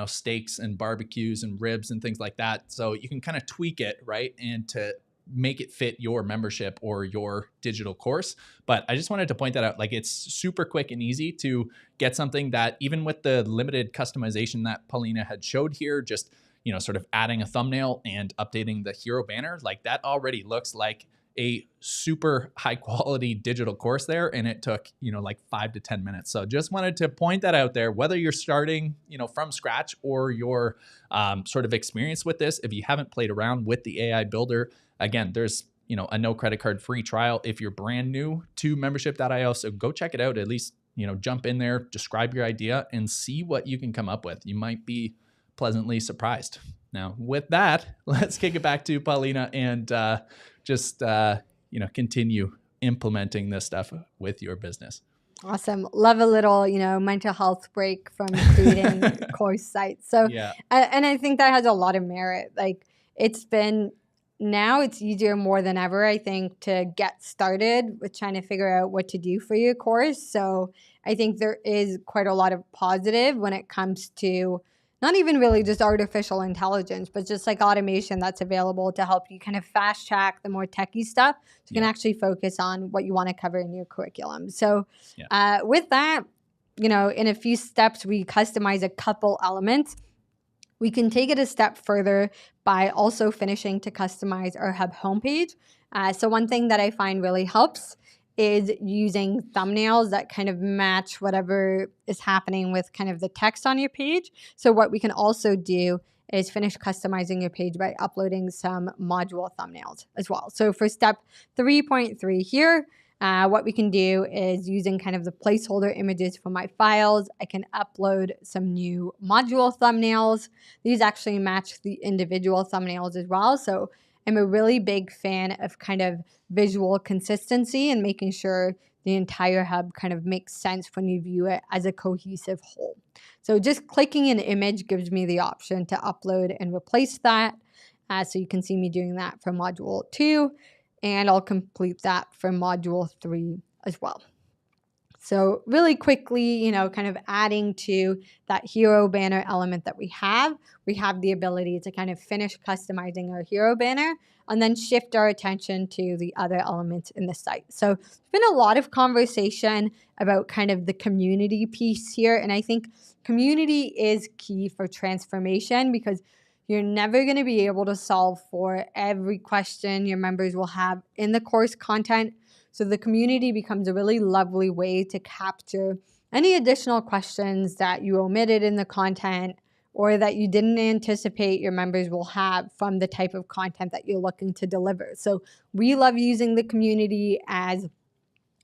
steaks and barbecues and ribs and things like that. So you can kind of tweak it, right? And to make it fit your membership or your digital course. But I just wanted to point that out. Like it's super quick and easy to get something that, even with the limited customization that Paulina had showed here, just sort of adding a thumbnail and updating the hero banner, like that already looks like a super high quality digital course there. And it took, like 5 to 10 minutes. So just wanted to point that out there, whether you're starting, from scratch, or you're sort of experienced with this. If you haven't played around with the AI builder, again, there's, a no credit card free trial if you're brand new to membership.io. So go check it out. At least, jump in there, describe your idea, and see what you can come up with. You might be pleasantly surprised. Now, with that, let's kick it back to Paulina and just continue implementing this stuff with your business. Awesome. Love a little, mental health break from creating course sites. So, Yeah. And I think that has a lot of merit. Like now it's easier more than ever, I think, to get started with trying to figure out what to do for your course. So I think there is quite a lot of positive when it comes to not even really just artificial intelligence, but just like automation that's available to help you kind of fast track the more techie stuff, so you can actually focus on what you want to cover in your curriculum. So with that, in a few steps, we customize a couple elements. We can take it a step further by also finishing to customize our hub homepage. So one thing that I find really helps is using thumbnails that kind of match whatever is happening with kind of the text on your page. So what we can also do is finish customizing your page by uploading some module thumbnails as well. So for step 3.3 here, what we can do is, using kind of the placeholder images from my files, I can upload some new module thumbnails. These actually match the individual thumbnails as well. So I'm a really big fan of kind of visual consistency and making sure the entire hub kind of makes sense when you view it as a cohesive whole. So just clicking an image gives me the option to upload and replace that. So you can see me doing that for module 2, and I'll complete that for module 3 as well. So really quickly, kind of adding to that hero banner element that we have the ability to kind of finish customizing our hero banner and then shift our attention to the other elements in the site. So there's been a lot of conversation about kind of the community piece here. And I think community is key for transformation, because you're never going to be able to solve for every question your members will have in the course content. So the community becomes a really lovely way to capture any additional questions that you omitted in the content, or that you didn't anticipate your members will have from the type of content that you're looking to deliver. So we love using the community as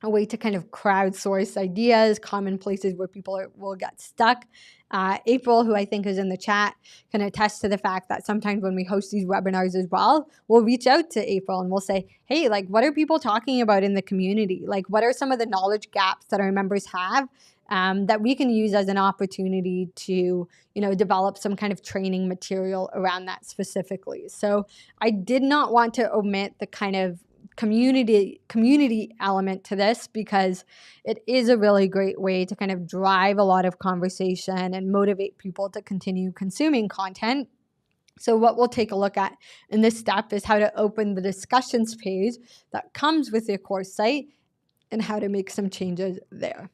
a way to kind of crowdsource ideas, common places where people will get stuck. April, who I think is in the chat, can attest to the fact that sometimes when we host these webinars as well, we'll reach out to April and we'll say, hey, like, what are people talking about in the community? Like, what are some of the knowledge gaps that our members have that we can use as an opportunity to, develop some kind of training material around that specifically. So I did not want to omit the kind of community element to this, because it is a really great way to kind of drive a lot of conversation and motivate people to continue consuming content. So what we'll take a look at in this step is how to open the discussions page that comes with your course site and how to make some changes there.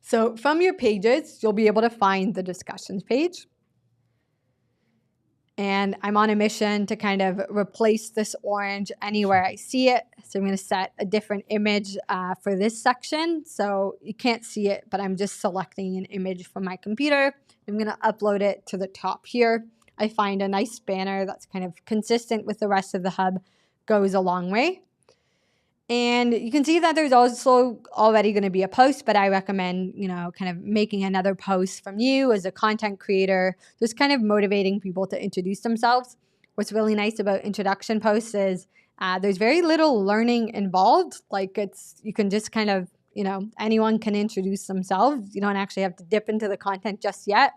So from your pages, you'll be able to find the discussions page. And I'm on a mission to kind of replace this orange anywhere I see it. So I'm going to set a different image for this section. So you can't see it, but I'm just selecting an image from my computer. I'm going to upload it to the top here. I find a nice banner that's kind of consistent with the rest of the hub, goes a long way. And you can see that there's also already going to be a post, but I recommend, kind of making another post from you as a content creator, just kind of motivating people to introduce themselves. What's really nice about introduction posts is there's very little learning involved. Like you can just kind of, anyone can introduce themselves. You don't actually have to dip into the content just yet,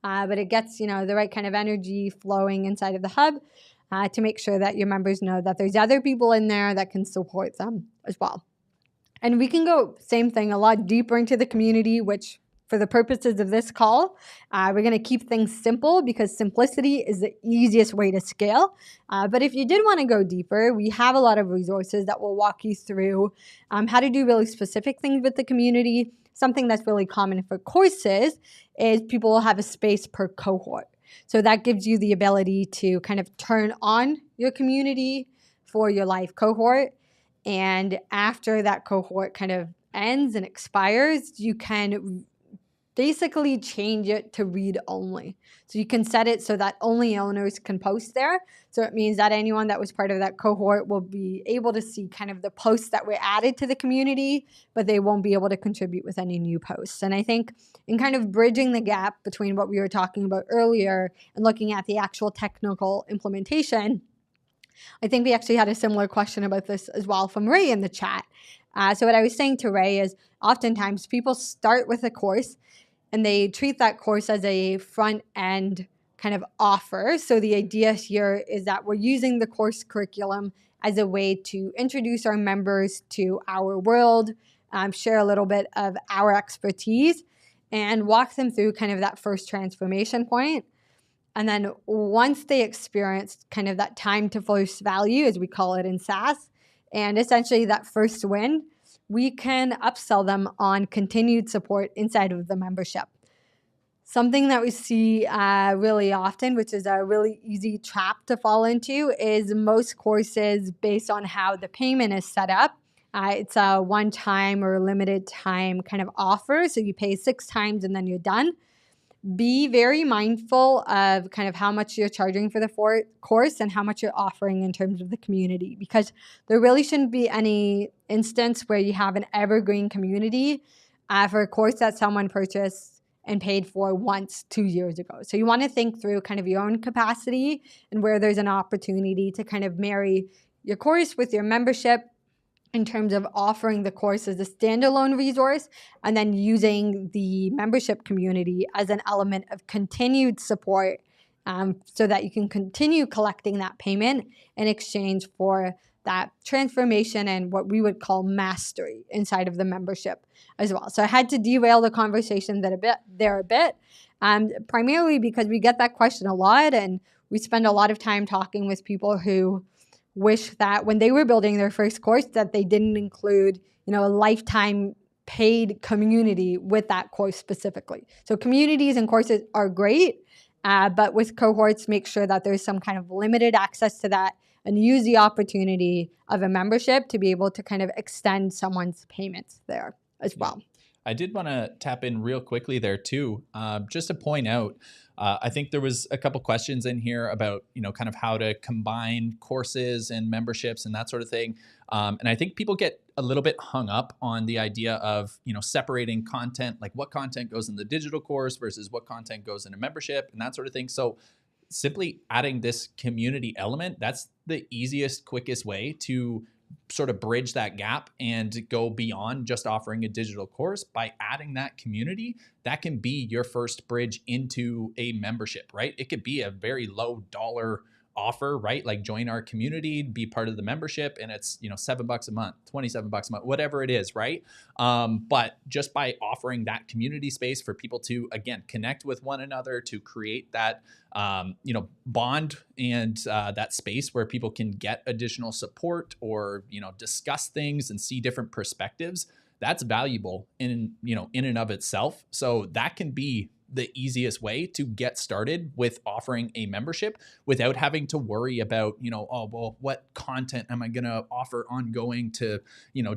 but it gets, the right kind of energy flowing inside of the hub. To make sure that your members know that there's other people in there that can support them as well. And we can go, same thing, a lot deeper into the community, which for the purposes of this call, we're going to keep things simple because simplicity is the easiest way to scale. But if you did want to go deeper, we have a lot of resources that will walk you through how to do really specific things with the community. Something that's really common for courses is people will have a space per cohort. So that gives you the ability to kind of turn on your community for your live cohort. And after that cohort kind of ends and expires, you can basically change it to read only. So you can set it so that only owners can post there. So it means that anyone that was part of that cohort will be able to see kind of the posts that were added to the community, but they won't be able to contribute with any new posts. And I think in kind of bridging the gap between what we were talking about earlier and looking at the actual technical implementation, I think we actually had a similar question about this as well from Ray in the chat. So what I was saying to Ray is oftentimes people start with a course and they treat that course as a front end kind of offer. So the idea here is that we're using the course curriculum as a way to introduce our members to our world, share a little bit of our expertise, and walk them through kind of that first transformation point. And then once they experience kind of that time to first value, as we call it in SaaS, and essentially that first win, we can upsell them on continued support inside of the membership. Something that we see really often, which is a really easy trap to fall into, is most courses based on how the payment is set up. It's a one-time or limited time kind of offer. So you pay 6 times and then you're done. Be very mindful of kind of how much you're charging for the course and how much you're offering in terms of the community, because there really shouldn't be any instance where you have an evergreen community for a course that someone purchased and paid for once 2 years ago. So you want to think through kind of your own capacity and where there's an opportunity to kind of marry your course with your membership in terms of offering the course as a standalone resource and then using the membership community as an element of continued support so that you can continue collecting that payment in exchange for that transformation and what we would call mastery inside of the membership as well. So I had to derail the conversation a bit, primarily because we get that question a lot and we spend a lot of time talking with people who wish that when they were building their first course that they didn't include, a lifetime paid community with that course specifically. So communities and courses are great, but with cohorts, make sure that there's some kind of limited access to that and use the opportunity of a membership to be able to kind of extend someone's payments there as well. I did want to tap in real quickly there too, just to point out, I think there was a couple questions in here about, kind of how to combine courses and memberships and that sort of thing. And I think people get a little bit hung up on the idea of, separating content, like what content goes in the digital course versus what content goes in a membership and that sort of thing. So simply adding this community element, that's the easiest, quickest way to sort of bridge that gap and go beyond just offering a digital course. By adding that community, that can be your first bridge into a membership, right? It could be a very low dollar offer, right? Like join our community, be part of the membership, and it's $7 a month, $27 a month, whatever it is, right? But just by offering that community space for people to again connect with one another, to create that bond and that space where people can get additional support or discuss things and see different perspectives, that's valuable in and of itself. So that can be the easiest way to get started with offering a membership without having to worry about, oh, well, what content am I going to offer ongoing to,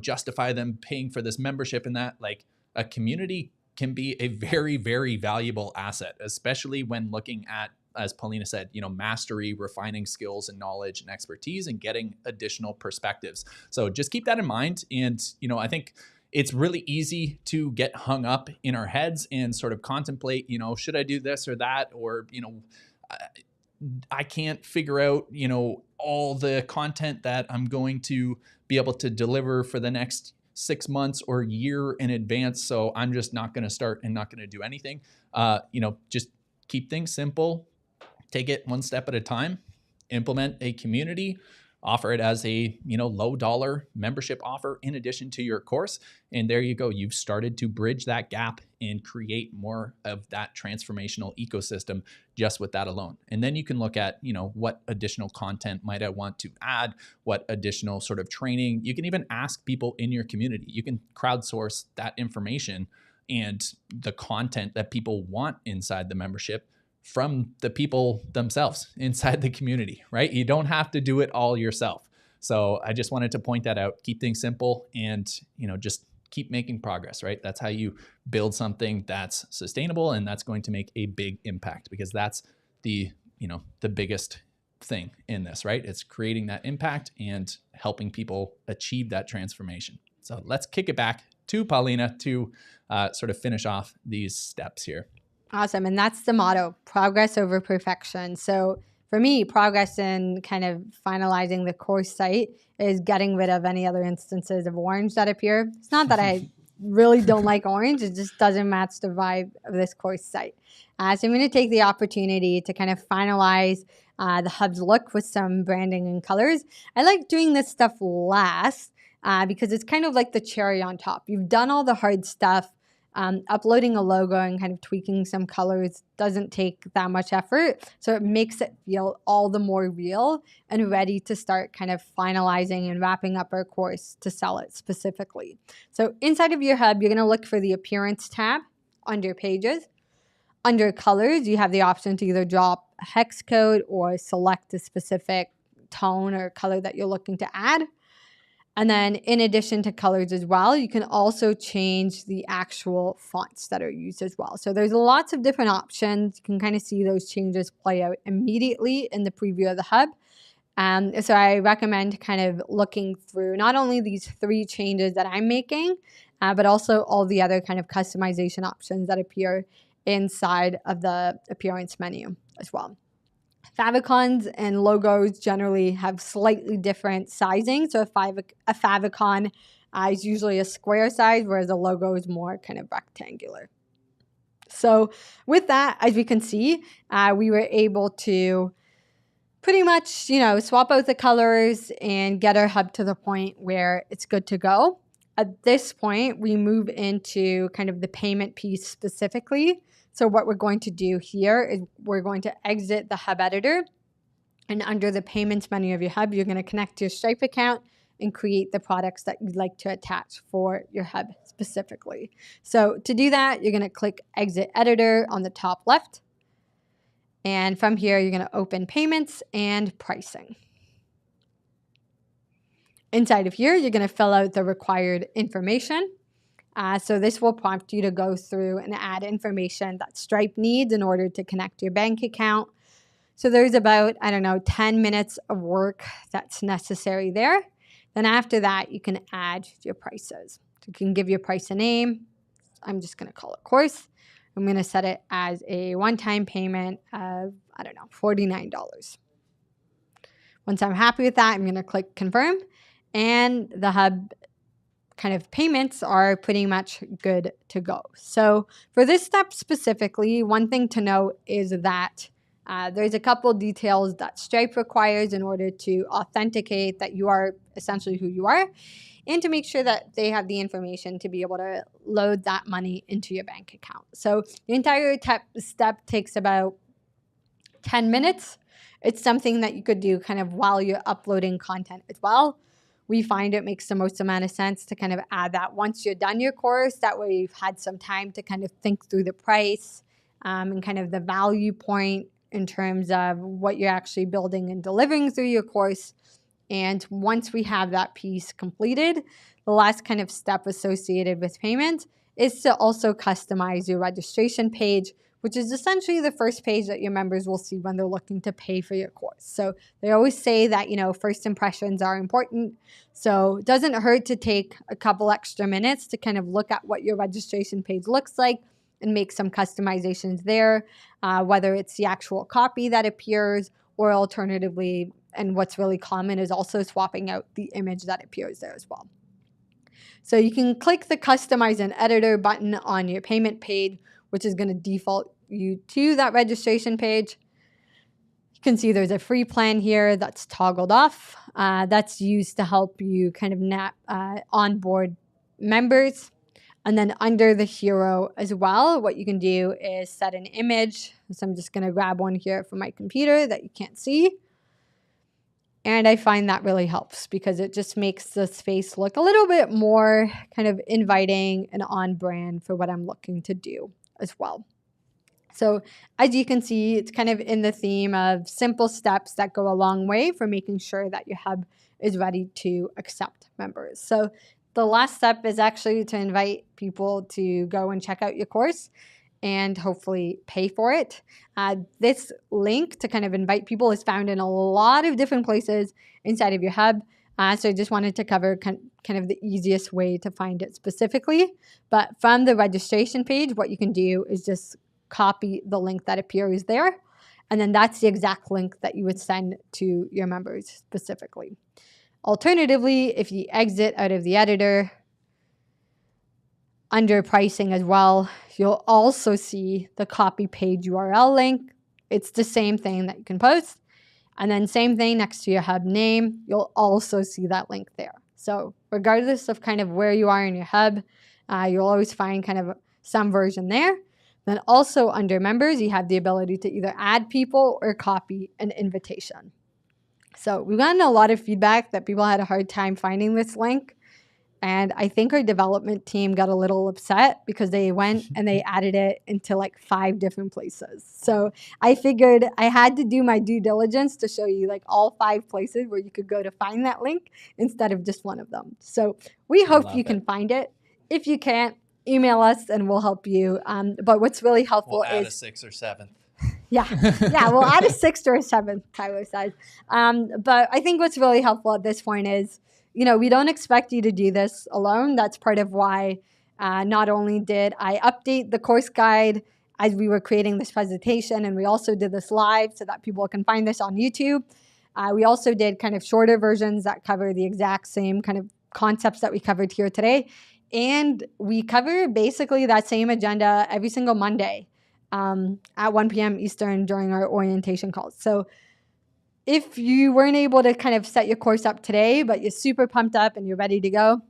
justify them paying for this membership. And that, like, a community can be a very, very valuable asset, especially when looking at, as Paulina said, mastery, refining skills and knowledge and expertise, and getting additional perspectives. So just keep that in mind. And, I think it's really easy to get hung up in our heads and sort of contemplate, should I do this or that? Or, I can't figure out, all the content that I'm going to be able to deliver for the next 6 months or year in advance. So I'm just not going to start and not going to do anything. Just keep things simple, take it one step at a time, implement a community, offer it as a low dollar membership offer in addition to your course. And there you go. You've started to bridge that gap and create more of that transformational ecosystem just with that alone. And then you can look at, what additional content might I want to add? What additional sort of training? You can even ask people in your community. You can crowdsource that information and the content that people want inside the membership from the people themselves inside the community, right? You don't have to do it all yourself. So I just wanted to point that out. Keep things simple and, just keep making progress, right? That's how you build something that's sustainable and that's going to make a big impact, because that's the biggest thing in this, right? It's creating that impact and helping people achieve that transformation. So let's kick it back to Paulina to sort of finish off these steps here. Awesome. And that's the motto, progress over perfection. So for me, progress in kind of finalizing the course site is getting rid of any other instances of orange that appear. It's not that I really don't like orange. It just doesn't match the vibe of this course site. So I'm going to take the opportunity to kind of finalize the hub's look with some branding and colors. I like doing this stuff last because it's kind of like the cherry on top. You've done all the hard stuff. Uploading a logo and kind of tweaking some colors doesn't take that much effort. So it makes it feel all the more real and ready to start kind of finalizing and wrapping up our course to sell it specifically. So inside of your hub, you're going to look for the Appearance tab under Pages. Under Colors, you have the option to either drop a hex code or select a specific tone or color that you're looking to add. And then in addition to colors as well, you can also change the actual fonts that are used as well. So there's lots of different options. You can kind of see those changes play out immediately in the preview of the hub. So I recommend kind of looking through not only these 3 changes that I'm making, but also all the other kind of customization options that appear inside of the appearance menu as well. Favicons and logos generally have slightly different sizing. So a favicon is usually a square size, whereas a logo is more kind of rectangular. So with that, as we can see, we were able to pretty much, swap out the colors and get our hub to the point where it's good to go. At this point, we move into kind of the payment piece specifically. So what we're going to do here is we're going to exit the hub editor, and under the payments menu of your hub, you're going to connect to your Stripe account and create the products that you'd like to attach for your hub specifically. So to do that, you're going to click Exit Editor on the top left. And from here, you're going to open Payments and Pricing. Inside of here, you're going to fill out the required information. So this will prompt you to go through and add information that Stripe needs in order to connect your bank account. So there's about, 10 minutes of work that's necessary there. Then after that, you can add your prices. So you can give your price a name. I'm just going to call it course. I'm going to set it as a one-time payment of, $49. Once I'm happy with that, I'm going to click confirm, and the hub kind of payments are pretty much good to go. So for this step specifically, one thing to note is that there's a couple details that Stripe requires in order to authenticate that you are essentially who you are, and to make sure that they have the information to be able to load that money into your bank account. So the entire step takes about 10 minutes. It's something that you could do kind of while you're uploading content as well. we find it makes the most amount of sense to kind of add that once you're done your course. That way you've had some time to kind of think through the price and kind of the value point in terms of what you're actually building and delivering through your course. And once we have that piece completed, the last kind of step associated with payment is to also customize your registration page, which is essentially the first page that your members will see when they're looking to pay for your course. So they always say that, first impressions are important. So it doesn't hurt to take a couple extra minutes to kind of look at what your registration page looks like and make some customizations there, whether it's the actual copy that appears or alternatively, and what's really common is also swapping out the image that appears there as well. So you can click the Customize and Editor button on your payment page, which is going to default you to that registration page. You can see there's a free plan here that's toggled off. That's used to help you kind of onboard members. And then under the hero as well, what you can do is set an image. So I'm just going to grab one here from my computer that you can't see. And I find that really helps because it just makes the space look a little bit more kind of inviting and on brand for what I'm looking to do as well. So as you can see, it's kind of in the theme of simple steps that go a long way for making sure that your hub is ready to accept members. So the last step is actually to invite people to go and check out your course and hopefully pay for it. This link to kind of invite people is found in a lot of different places inside of your hub. So I just wanted to cover kind of the easiest way to find it specifically. But from the registration page, what you can do is just copy the link that appears there. And then that's the exact link that you would send to your members specifically. Alternatively, if you exit out of the editor, under pricing as well, you'll also see the copy page URL link. It's the same thing that you can post. And then same thing next to your hub name, you'll also see that link there. So regardless of kind of where you are in your hub, you'll always find kind of some version there. Then also under members, you have the ability to either add people or copy an invitation. So we've gotten a lot of feedback that people had a hard time finding this link. And I think our development team got a little upset because they went and they added it into like 5 different places. So I figured I had to do my due diligence to show you like all 5 places where you could go to find that link instead of just one of them. So we hope you can find it. If you can't, email us and we'll help you. But what's really helpful we'll add is a 6th or 7th. Yeah, we'll add a 6th or a 7th, Tyler says. But I think what's really helpful at this point is, we don't expect you to do this alone. That's part of why not only did I update the course guide as we were creating this presentation, and we also did this live so that people can find this on YouTube. We also did kind of shorter versions that cover the exact same kind of concepts that we covered here today. And we cover basically that same agenda every single Monday at 1 p.m. Eastern during our orientation calls. So if you weren't able to kind of set your course up today, but you're super pumped up and you're ready to go,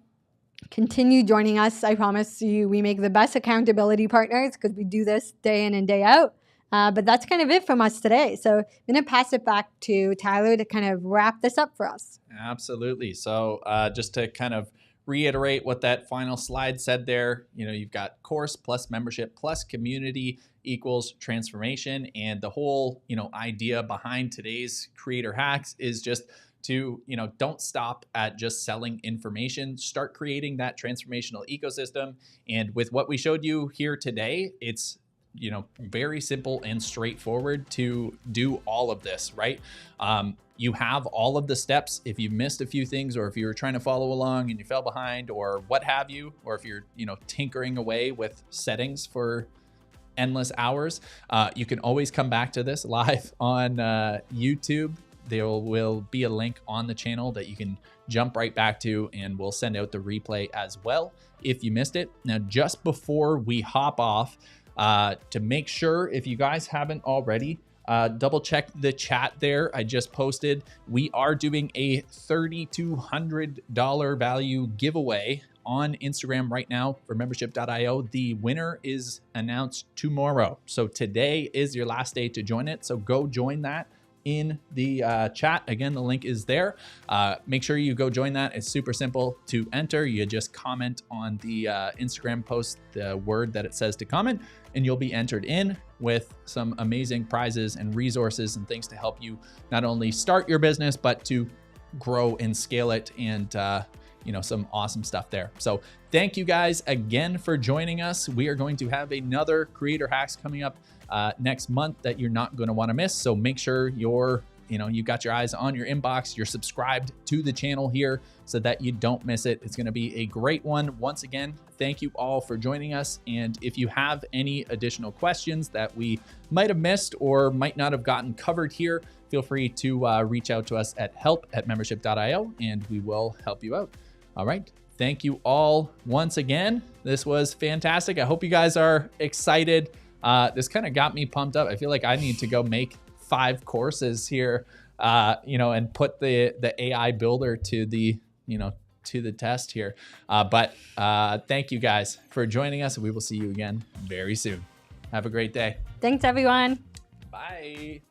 continue joining us. I promise you we make the best accountability partners because we do this day in and day out. But that's kind of it from us today. So I'm going to pass it back to Tyler to kind of wrap this up for us. Absolutely. So just to kind of reiterate what that final slide said there, you've got course plus membership plus community equals transformation. And the whole, idea behind today's creator hacks is just to, don't stop at just selling information, start creating that transformational ecosystem. And with what we showed you here today, it's, very simple and straightforward to do all of this, right? You have all of the steps. If you missed a few things, or if you were trying to follow along and you fell behind or what have you, or if you're, tinkering away with settings for endless hours, you can always come back to this live on YouTube. There will be a link on the channel that you can jump right back to, and we'll send out the replay as well if you missed it. Now, just before we hop off, to make sure, if you guys haven't already, double check the chat there. I just posted. We are doing a $3,200 value giveaway on Instagram right now for membership.io. The winner is announced tomorrow. So today is your last day to join it. So go join that in the chat. Again, the link is there. Make sure you go join that. It's super simple to enter. You just comment on the Instagram post the word that it says to comment, and you'll be entered in with some amazing prizes and resources and things to help you not only start your business, but to grow and scale it, and some awesome stuff there. So thank you guys again for joining us. We are going to have another Creator Hacks coming up next month that you're not going to want to miss. So make sure you got your eyes on your inbox, you're subscribed to the channel here so that you don't miss it. It's going to be a great one. Once again, thank you all for joining us. And if you have any additional questions that we might have missed or might not have gotten covered here, feel free to reach out to us at help@membership.io, and we will help you out. All right. Thank you all once again. This was fantastic. I hope you guys are excited. This kind of got me pumped up. I feel like I need to go make 5 courses here, and put the AI builder to the test here. But thank you guys for joining us. We will see you again very soon. Have a great day. Thanks, everyone. Bye.